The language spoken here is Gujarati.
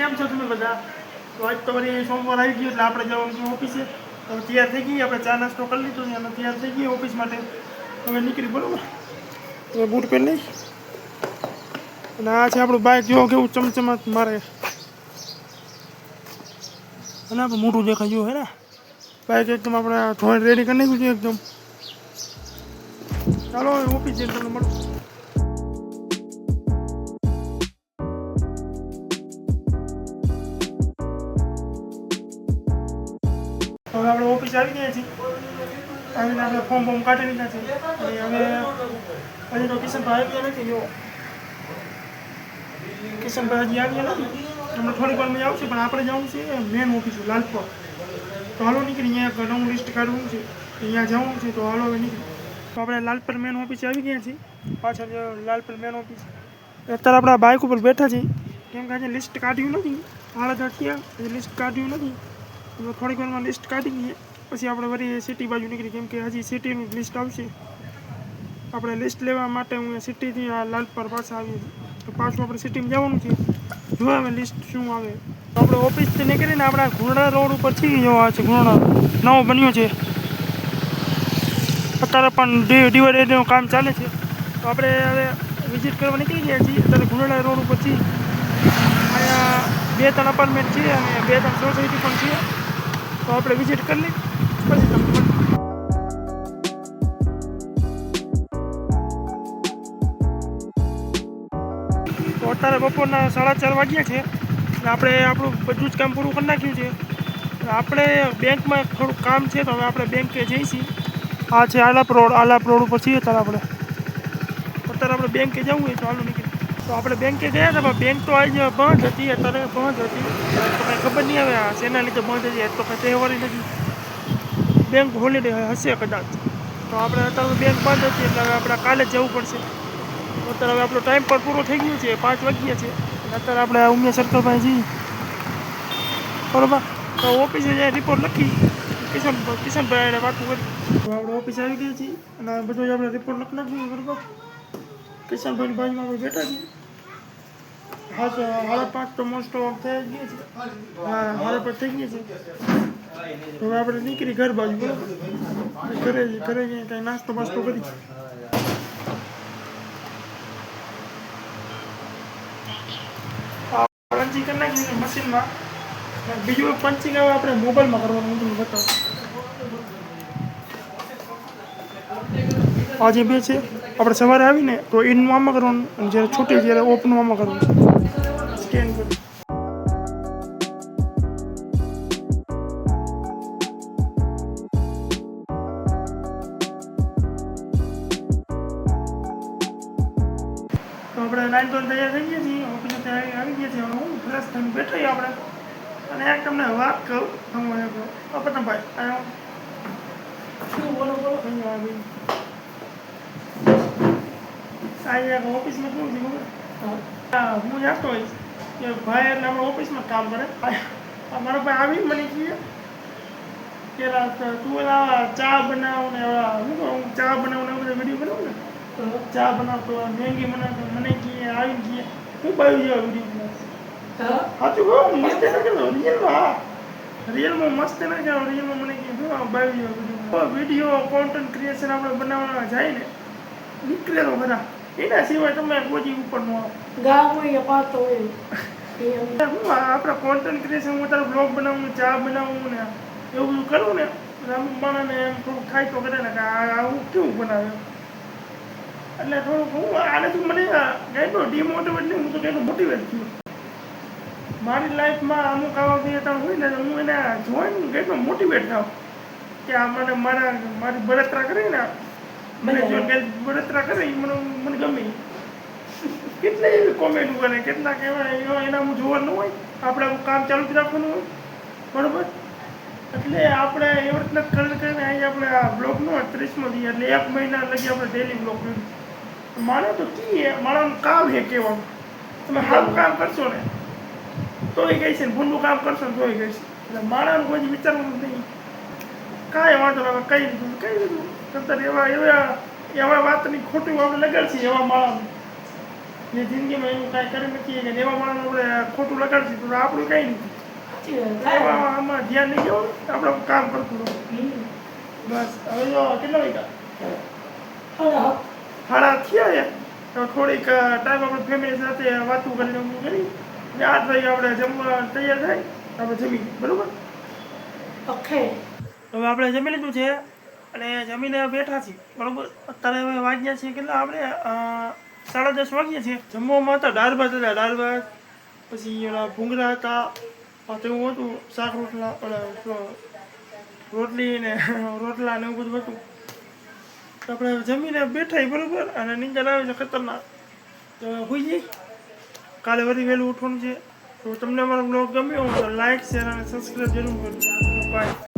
કેમ છો તમે બધા? તો આજ તો વળી સોમવાર આવી ગયો એટલે આપણે જવાનું છે ઓફિસે. હવે તૈયાર થઈ ગઈ, આપણે ચા નાસ્તો કરી લીધો અને તૈયાર થઈ ગઈ ઓફિસ માટે. હવે નીકળી બરોબર. હવે બૂટ પહેરી લઈ અને આ છે આપણું બાઇક. જો કેવું ચમચમાટ મારે અને આપણે મોટું દેખાય જો હે ને બાઇક એકદમ આપણે ધોઈને રેડી કરી નાખ્યું છે એકદમ. ચાલો ઓફિસ જઈને તમને મળું. હવે આપણે ઓફિસ આવી ગયા છીએ. આવીને આપણે ફોર્મ કાઢી લીધા છે અને હવે હજી તો કિશનભાઈ આવ્યા નથી. જો કિશનભાઈ હજી આવ્યા નથી. હમણાં થોડીક વાર મજા આવશે પણ આપણે જવાનું છે મેન ઓફિસ લાલપોર. તો હાલો નીકળી. અહીંયા એક નવું લિસ્ટ કાઢવું છે, અહીંયા જવાનું છે. તો હાલો હવે નીકળી. તો આપણે લાલપર મેન ઓફિસે આવી ગયા છીએ. પાછળ લાલપર મેન ઓફિસ. અત્યારે આપણે બાઇક ઉપર બેઠા છીએ કેમ કે આજે લિસ્ટ કાઢ્યું નથી. હાલત થયા લિસ્ટ કાઢ્યું નથી. થોડીક વારમાં લિસ્ટ કાઢી ગઈએ પછી આપણે વળી સિટી બાજુ નીકળી. કેમ કે હજી સિટીનું લિસ્ટ આવશે. આપણે લિસ્ટ લેવા માટે હું સિટીથી આ લાલપર પાછા આવીએ છીએ. તો પાછું આપણે સિટીમાં જવાનું છે. જોવા હવે લિસ્ટ શું આવે. તો આપણે ઓફિસથી નીકળીને આપણા ઘોડા રોડ ઉપર છીએ. જોવા છે ઘોડા નવો બન્યો છે. અત્યારે પણ ડિવાઇડરનું કામ ચાલે છે. તો આપણે હવે વિઝિટ કરવા નીકળી ગયા છીએ. અત્યારે ઘોડા રોડ ઉપર છીએ. અહીંયા 2-3 અપાર્ટમેન્ટ છે અને 2-3 સોસાયટી પણ છે. તો આપણે વિઝિટ કરી લઈએ પછી તમને તો અત્યારે બપોરના 4:30 વાગ્યા છે. આપણે આપણું બધું જ કામ પૂરું કરી નાખ્યું છે. આપણે બેંકમાં થોડુંક કામ છે તો હવે આપણે બેંકે જઈશું. આ છે આલાપ રોડ ઉપર છીએ અત્યારે આપણે બેંકે જવું હોય તો હાલો નીકળી. તો આપણે બેંકે ગયા હતા પણ બેંક તો આજે બંધ હતી. અત્યારે બંધ હતી તો કંઈ ખબર નહીં આવે શેના લીધે બંધ હતી. તો કંઈ તહેવારી નથી. બેંક હોલિડે હશે કદાચ. તો આપણે અત્યારે બેંક બંધ હતી એટલે હવે આપણે કાલે જવું પડશે. અત્યારે હવે આપણો ટાઈમ પણ પૂરો થઈ ગયો છે. 5 વાગ્યા છે. અત્યારે આપણે ઉમિયા સર્કલ પાસે જઈએ બરોબર. તો ઓફિસે જાય રિપોર્ટ લખી કિશનભાઈને વાતું કરી. તો આપણે ઓફિસ આવી ગયા છીએ અને બધું આપણે રિપોર્ટ લખી નાખ્યું બરોબર. કિશનભાઈની બાજુમાં આપણે બેઠા છીએ. હા તો 5:30 તો મોસ્ટ ઓફ થઈ ગયા છે. હા 5:30 થઈ ગયા છે. તો હવે આપણે નીકળી ઘર બાજુ બરોબર. ઘરે જઈએ કંઈ નાસ્તો બાસ્તો કરી. પંચિંગ કરી નાખી મશીનમાં. બીજું એક પંચિંગ આવે આપણે મોબાઈલમાં કરવાનું. હું તમને બતાવું. આ જે બે છે આપણે સવારે આવીને તો ઇનનું આમાં કરવાનું અને જ્યારે છૂટે ત્યારે ઓપનું આમાં કરવાનું છે. સ્કેન કરી તો આપણે 9 તો તૈયાર થઈ ગયા છીએ. ઓફિસે આવી ગયા છીએ. હું ફ્રેશ થઈને બેઠા આપણે અને એક તમને વાત કહું. તમે પતંગભાઈ શું બોલો ભાઈ. આજે ઓફિસમાં કેવું છે ખબર? હું જાણતો હોઈશ કે ભાઈ એટલે આપણે ઓફિસમાં કામ કરે. મારો ભાઈ આવી મને કહે કે તું ચા બનાવ ને હું ચા બનાવું ને બધા વિડીયો બનાવું ને તો ચા બનાવતો મેગી બનાવતો મને કહે આવી કહે હું બાયું જેવા વિડીયો સાચું કહું મસ્ત ના કરતો રિયલમાં. હા રિયલમાં મસ્ત ના કરો. રિયલમાં મને કહે બાયું જેવા વિડીયો કોન્ટેન્ટ ક્રિએશન આપણે બનાવવા જાય ને નીકળે તો ખરા. એના સિવાય તમે કોઈ ઉપર નો ગામ હોય પાતો હોય. હું આપણા કોન્ટેન્ટ ક્રિએશન હું તારું બ્લોગ બનાવું ચા બનાવું ને એવું બધું કરું ને અમુક માણસને એમ થોડુંક થાય તો કરે ને કે આવું કેવું બનાવે. એટલે થોડુંક હું આનાથી મને કેટલો ડિમોટિવેટ નહીં. હું તો કેટલું મોટિવેટ થયું. મારી લાઈફમાં અમુક આવા બે ત્રણ હોય ને હું એને જોઈને કેટલો મોટિવેટ થાવ કે આ મને મારી બળતરા કરી ને મને જો બળતરા કરે મને ગમે. કેટલા એવી કોમેન્ટ કરે કેટલાક એવા એના હું જોવાનું હોય. આપણે કામ ચાલુ જ રાખવાનું હોય બરાબર. એટલે આપણે એવી રીતના કરીને અહીં આપણે આ બ્લોગનો 30મો દઈએ એટલે 1 મહિના લગી આપણે ડેલી બ્લોગ કર્યું. માણસ તો કીએ માણસનું કામ છે કહેવાનું. તમે સારું કામ કરશો ને તો એ કહે છે ને ભૂંડું કામ કરશો ને તો એ કહે છે. એટલે માણસનું કોઈ વિચારવાનું નહીં. કાંઈ વાંધો હવે કહી દીધું કરતા એવા વાતની ખોટું આપણે લગાડશે એવા માણસ. જે જિંદગીમાં એવું કાંઈ કરી નથી કે એવા માણસ આપણે ખોટું લગાડશું તો આપણું કંઈ નથી. આમાં ધ્યાન નહીં દેવાનું, આપણે કામ કરતું રહો. બસ હવે જો કેટલા વાગ્યા? 8:30 થયા છે. તો થોડીક ટાઈમ આપણે ફેમિલી સાથે વાતો કરીને હું કરી ને 8 વાગે આપણે જમવા તૈયાર થાય આપણે જમી બરાબર. ઓકે હવે આપણે જમી લીધું છે અને જમીને બેઠા છીએ બરાબર. અત્યારે હવે વાગ્યા છે કેટલા આપણે 10:30 વાગ્યા છે. જમવામાં હતા દાળ ભાત હતા, દાળ ભાત પછી ઓલા ભૂંગળા હતા તેવું હતું, શાક રોટલા રોટલી ને રોટલા ને એવું બધું હતું. તો આપણે જમીને બેઠા બરાબર અને નીંદર આવે છે ખતરનાક. તો હોઈ જઈ કાલે વળી વહેલું ઉઠવાનું છે. તો તમને અમારો બ્લોગ ગમ્યો તો લાઈક શેર અને સબસ્ક્રાઈબ જરૂર કરજો. બાય.